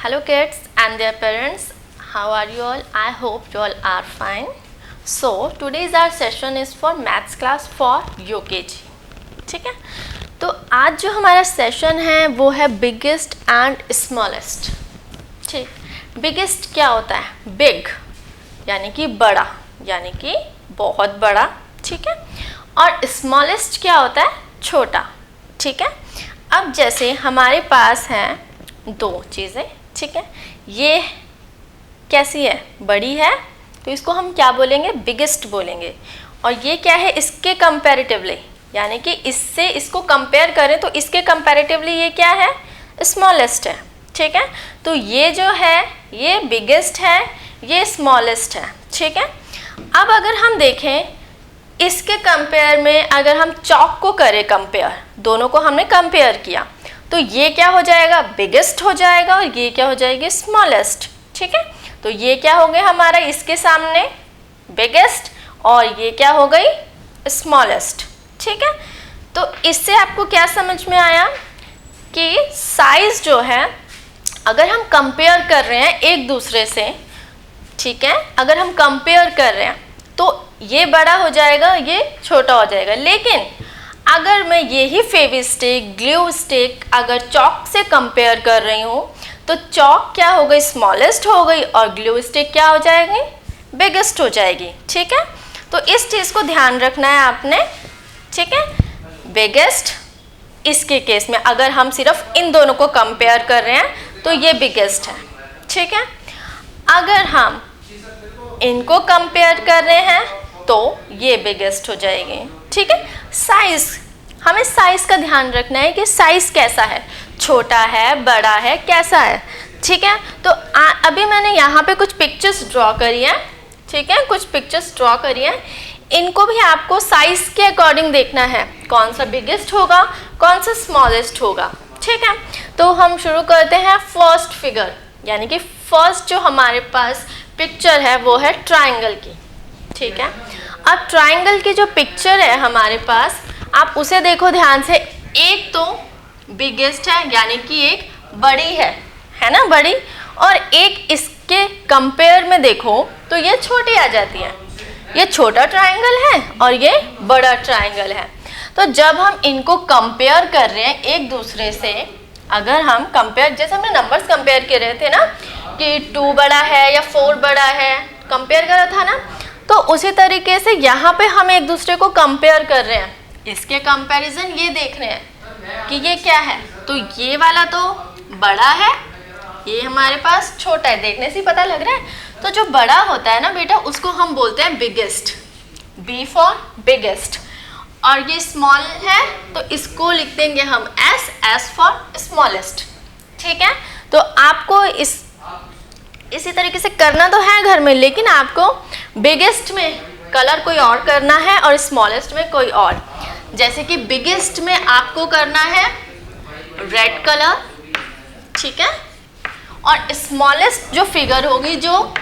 Hello kids and their parents, how are you all? I hope you all are fine. So today's our session is for maths class for UKG. ठीक है, तो आज जो हमारा session है वो है बिगेस्ट एंड स्मॉलेस्ट. ठीक, बिगेस्ट क्या होता है? बिग यानी कि बड़ा, यानी कि बहुत बड़ा. ठीक है, और स्मॉलेस्ट क्या होता है? छोटा. ठीक है, अब जैसे हमारे पास हैं दो चीज़ें. ठीक है, ये कैसी है? बड़ी है, तो इसको हम क्या बोलेंगे? बिगेस्ट बोलेंगे. और ये क्या है? इसके कंपैरेटिवली, यानी कि इससे इसको कंपेयर करें तो इसके कंपैरेटिवली ये क्या है? स्मॉलेस्ट है. ठीक है, तो ये जो है ये बिगेस्ट है, ये स्मॉलेस्ट है. ठीक है, अब अगर हम देखें इसके कंपेयर में, अगर हम चॉक को करें कंपेयर, दोनों को हमने कंपेयर किया, तो ये क्या हो जाएगा? बिगेस्ट हो जाएगा और ये क्या हो जाएगी? स्मॉलेस्ट. ठीक है, तो ये क्या हो गया हमारा इसके सामने? बिगेस्ट, और ये क्या हो गई? स्मॉलेस्ट. ठीक है, तो इससे आपको क्या समझ में आया कि साइज जो है अगर हम कंपेयर कर रहे हैं एक दूसरे से, ठीक है, अगर हम कंपेयर कर रहे हैं तो ये बड़ा हो जाएगा, ये छोटा हो जाएगा. लेकिन अगर मैं यही फेविस्टिक, ग्लू स्टिक अगर चॉक से कंपेयर कर रही हूँ तो चॉक क्या हो गई? स्मॉलेस्ट हो गई, और ग्लू स्टिक क्या हो जाएगी? बिगेस्ट हो जाएगी. ठीक है, तो इस चीज़ को ध्यान रखना है आपने. ठीक है, बिगेस्ट इसके केस में अगर हम सिर्फ इन दोनों को कंपेयर कर रहे हैं तो ये बिगेस्ट है. ठीक है, अगर हम इनको कंपेयर कर रहे हैं तो ये बिगेस्ट हो जाएगी. ठीक है, साइज, हमें साइज का ध्यान रखना है कि साइज कैसा है, छोटा है, बड़ा है, कैसा है. ठीक है, तो अभी मैंने यहाँ पे कुछ पिक्चर्स ड्रॉ करी है. ठीक है, कुछ पिक्चर्स ड्रॉ करी है, इनको भी आपको साइज के अकॉर्डिंग देखना है, कौन सा बिगेस्ट होगा, कौन सा स्मॉलेस्ट होगा. ठीक है, तो हम शुरू करते हैं फर्स्ट फिगर, यानी कि फर्स्ट जो हमारे पास पिक्चर है वो है ट्राइंगल की. ठीक है, अब ट्राइंगल की जो पिक्चर है हमारे पास, आप उसे देखो ध्यान से. एक तो बिगेस्ट है, यानी कि एक बड़ी है ना, बड़ी, और एक इसके कंपेयर में देखो तो ये छोटी आ जाती है. ये छोटा ट्राइंगल है और ये बड़ा ट्राइंगल है. तो जब हम इनको कंपेयर कर रहे हैं एक दूसरे से, अगर हम कंपेयर, जैसे हमने नंबर्स कंपेयर कर रहे थे ना कि 2 बड़ा है या 4 बड़ा है, कंपेयर करा था ना, तो उसी तरीके से यहाँ पे हम एक दूसरे को कंपेयर कर रहे हैं. इसके कंपैरिजन ये देख रहे हैं कि ये क्या है, तो ये वाला तो बड़ा है, ये हमारे पास छोटा है. देखने से पता लग रहा है. तो जो बड़ा होता है ना बेटा, उसको हम बोलते हैं बिगेस्ट, बी फॉर बिगेस्ट. और ये स्मॉल है तो इसको लिख देंगे हम एस, एस फॉर स्मॉलेस्ट. ठीक है, तो आपको इसी तरीके से करना तो है घर में, लेकिन आपको बिगेस्ट में कलर कोई और करना है और स्मॉलेस्ट में कोई और. जैसे कि बिगेस्ट में आपको करना है रेड कलर. ठीक है, और स्मॉलेस्ट जो फिगर होगी, जो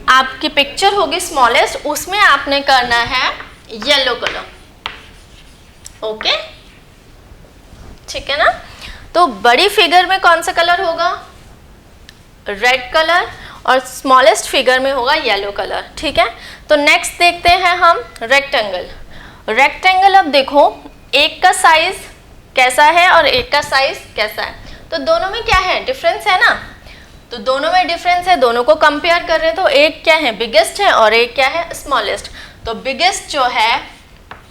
आपकी पिक्चर होगी स्मॉलेस्ट, उसमें आपने करना है येलो कलर. ओके, ठीक है ना. तो बड़ी फिगर में कौन सा कलर होगा? रेड कलर, और स्मॉलेस्ट फिगर में होगा येलो कलर. ठीक है, तो नेक्स्ट देखते हैं हम रेक्टेंगल. रेक्टेंगल, अब देखो एक का साइज कैसा है और एक का साइज कैसा है, तो दोनों में क्या है? डिफरेंस है ना. तो दोनों में डिफरेंस है, दोनों को कंपेयर कर रहे हैं, तो एक क्या है? बिगेस्ट है, और एक क्या है? स्मॉलेस्ट. तो बिगेस्ट जो है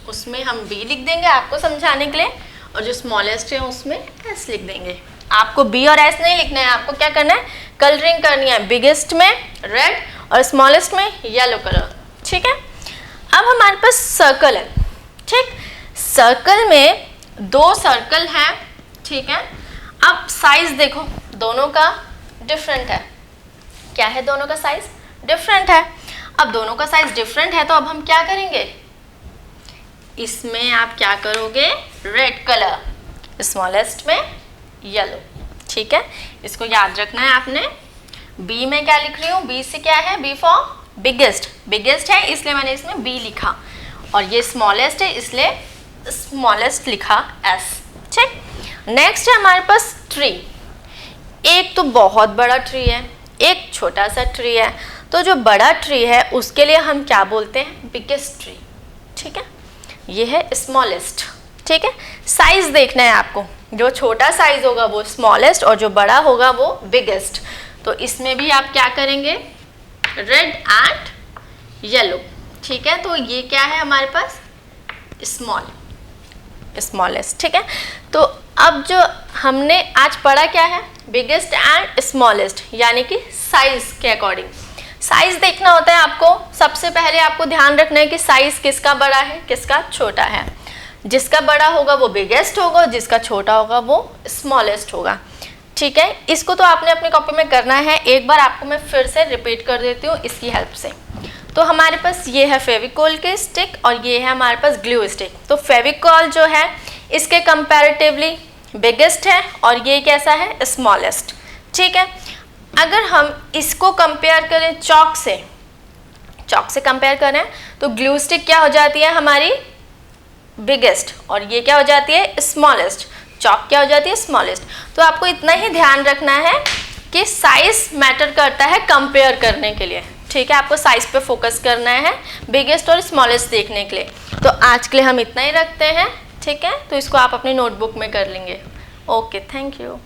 उसमें हम बी लिख देंगे आपको समझाने के लिए, और जो स्मॉलेस्ट है उसमें एस लिख देंगे. आपको बी और एस नहीं लिखना है, आपको क्या करना है? कलरिंग करनी है. बिगेस्ट में रेड और स्मॉलेस्ट में येलो कलर. ठीक है, अब हमारे पास सर्कल है. ठीक, सर्कल में 2 सर्कल हैं. ठीक है, अब साइज देखो दोनों का डिफरेंट है. क्या है? दोनों का साइज डिफरेंट है. अब दोनों का साइज डिफरेंट है, तो अब हम क्या करेंगे? इसमें आप क्या करोगे? रेड कलर, स्मॉलेस्ट में येलो. ठीक है, इसको याद रखना है आपने. बी में क्या लिख रही हूँ? बी से क्या है? B for biggest. बिगेस्ट है इसलिए मैंने इसमें बी लिखा, और ये स्मॉलेस्ट है इसलिए स्मॉलेस्ट लिखा एस. ठीक, नेक्स्ट है हमारे पास ट्री. एक तो बहुत बड़ा ट्री है, एक छोटा सा ट्री है। तो जो बड़ा ट्री है उसके लिए हम क्या बोलते हैं? Biggest tree. ठीक है, ये है स्मॉलेस्ट। ठीक है, साइज देखना है आपको, जो छोटा साइज होगा वो स्मॉलेस्ट और जो बड़ा होगा वो बिगेस्ट। तो इसमें भी आप क्या करेंगे? Red and yellow. ठीक है, तो ये क्या है हमारे पास? स्मॉलेस्ट। ठीक है, तो अब जो हमने आज पढ़ा क्या है? बिगेस्ट एंड स्मॉलेस्ट, यानी कि साइज के अकॉर्डिंग। साइज देखना होता है आपको, सबसे पहले आपको ध्यान रखना है कि साइज किसका बड़ा है, किसका छोटा है। जिसका बड़ा होगा वो बिगेस्ट होगा, जिसका छोटा होगा वो स्मॉलेस्ट होगा। ठीक है, इसको तो आपने अपनी कॉपी में करना है। एक बार आपको मैं फिर से रिपीट कर देती हूँ इसकी हेल्प से। तो हमारे पास ये है फेविकोल के स्टिक और ये है हमारे पास ग्लू स्टिक। तो फेविकोल जो है इसके कंपैरेटिवली बिगेस्ट है और ये कैसा है? स्मॉलेस्ट। ठीक है, अगर हम इसको कंपेयर करें चॉक से कंपेयर करें तो ग्लू स्टिक क्या हो जाती है हमारी? बिगेस्ट, और ये क्या हो जाती है? स्मॉलेस्ट। चॉक क्या हो जाती है? स्मॉलेस्ट। तो आपको इतना ही ध्यान रखना है कि साइज मैटर करता है कंपेयर करने के लिए। ठीक है, आपको साइज पे फोकस करना है बिगेस्ट और स्मॉलेस्ट देखने के लिए। तो आज के लिए हम इतना ही रखते हैं। ठीक है, तो इसको आप अपनी नोटबुक में कर लेंगे। Okay, thank you.